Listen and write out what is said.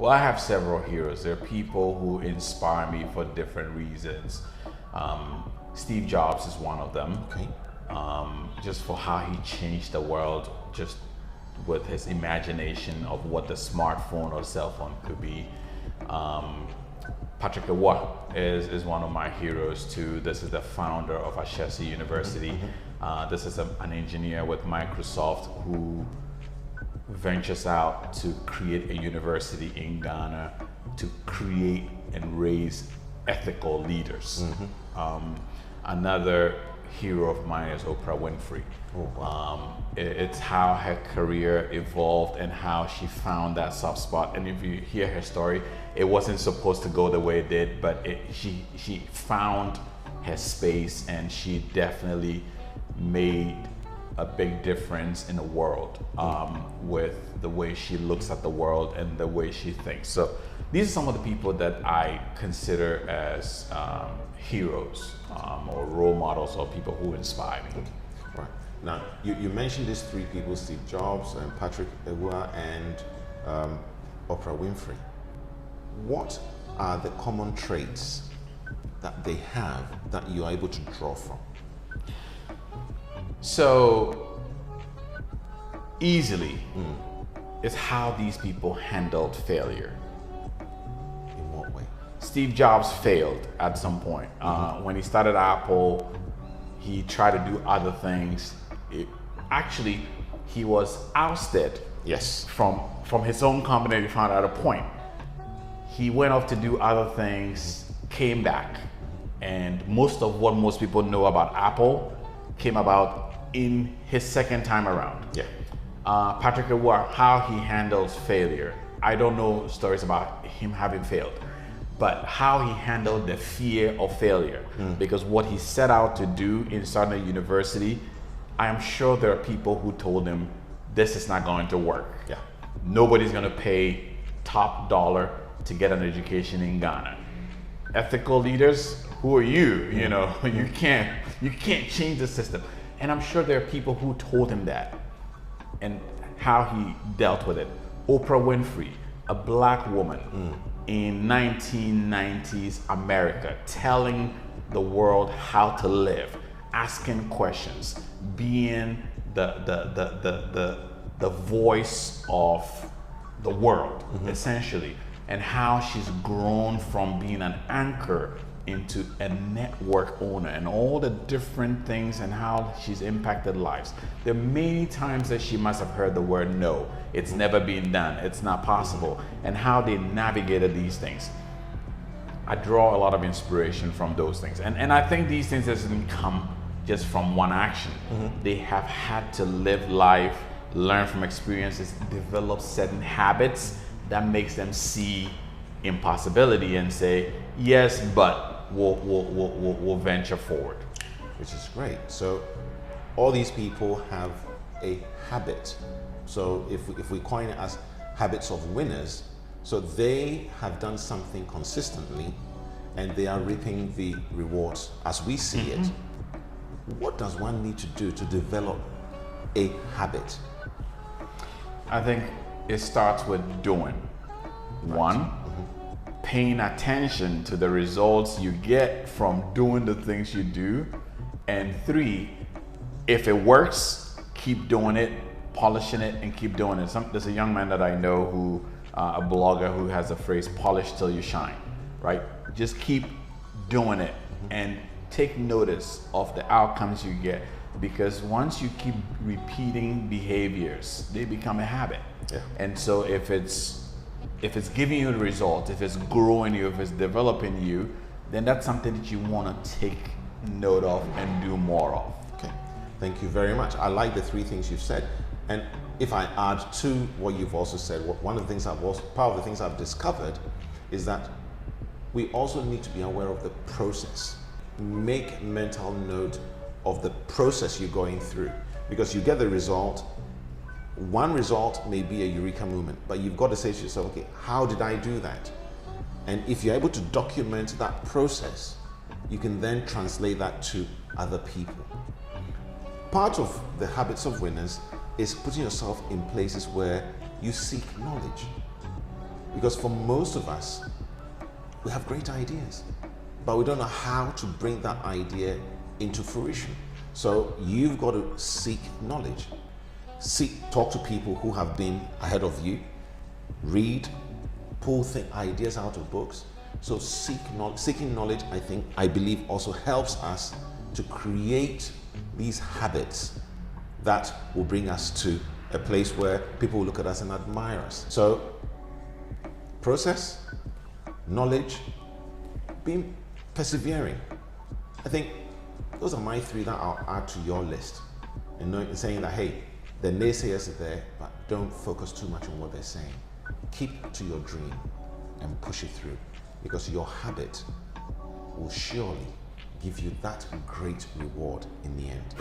Well, I have several heroes. There are people who inspire me for different reasons. Steve Jobs is one of them. Okay. Just for how he changed the world, just with his imagination of what the smartphone or cell phone could be. Patrick Leroy is one of my heroes too. This is the founder of Ashesi University. This is an engineer with Microsoft who ventures out to create a university in Ghana to create and raise ethical leaders. Another hero of mine is Oprah Winfrey. It's how her career evolved and how she found that soft spot. And if you hear her story, it wasn't supposed to go the way it did, but she found her space, and she definitely made a big difference in the world with the way she looks at the world and the way she thinks. So these are some of the people that I consider as heroes or role models, or people who inspire me. Right. Now, you mentioned these three people: Steve Jobs, and Patrick Leroy, and Oprah Winfrey. What are the common traits that they have that you are able to draw from? So easily, it's how these people handled failure. In what way? Steve Jobs failed at some point. When he started Apple, he tried to do other things. Actually, he was ousted Yes. from his own company. He found at a point. He went off to do other things, came back, and most of what most people know about Apple came about in his second time around. Yeah. Patrick Leroy, how he handles failure. I don't know stories about him having failed, but how he handled the fear of failure. Because what he set out to do in starting a university, I am sure there are people who told him, this is not going to work. Yeah. Nobody's going to pay top dollar to get an education in Ghana. Ethical leaders, who are you? You know, you can't change the system. And I'm sure there are people who told him that and how he dealt with it. Oprah Winfrey, a black woman in 1990s America, telling the world how to live, asking questions, being the voice of the world, essentially, and how she's grown from being an anchor into a network owner, and all the different things and how she's impacted lives. There are many times that she must have heard the word no, it's never been done, it's not possible, and how they navigated these things. I draw a lot of inspiration from those things. And I think these things doesn't come just from one action. They have had to live life, learn from experiences, develop certain habits that makes them see impossibility and say, yes, but we'll venture forward. Which is great. So all these people have a habit. So if we coin it as habits of winners, so they have done something consistently and they are reaping the rewards as we see it. What does one need to do to develop a habit? I think it starts with doing. One, paying attention to the results you get from doing the things you do. And three, if it works, keep doing it, polishing it, and keep doing it. There's a young man that I know who, a blogger, who has the phrase, polish till you shine, right? Just keep doing it and take notice of the outcomes you get, because once you keep repeating behaviors, they become a habit. Yeah. And so if it's giving you the result, if it's growing you, if it's developing you, then that's something that you want to take note of and do more of. Okay, thank you very much. I like the three things you've said. And if I add to what you've also said, one of the things part of the things I've discovered is that we also need to be aware of the process. Make mental note of the process you're going through, because you get the result. One result may be a eureka moment, but you've got to say to yourself, okay, how did I do that? And if you're able to document that process, you can then translate that to other people. Part of the habits of winners is putting yourself in places where you seek knowledge. Because for most of us, we have great ideas, but we don't know how to bring that idea into fruition. So you've got to seek knowledge. Talk to people who have been ahead of you, read, pull ideas out of books. So seeking knowledge, I believe also helps us to create these habits that will bring us to a place where people will look at us and admire us. So process, knowledge, being persevering. I think those are my three that I'll add to your list. And saying that, hey, the naysayers are there, but don't focus too much on what they're saying. Keep to your dream and push it through, because your habit will surely give you that great reward in the end.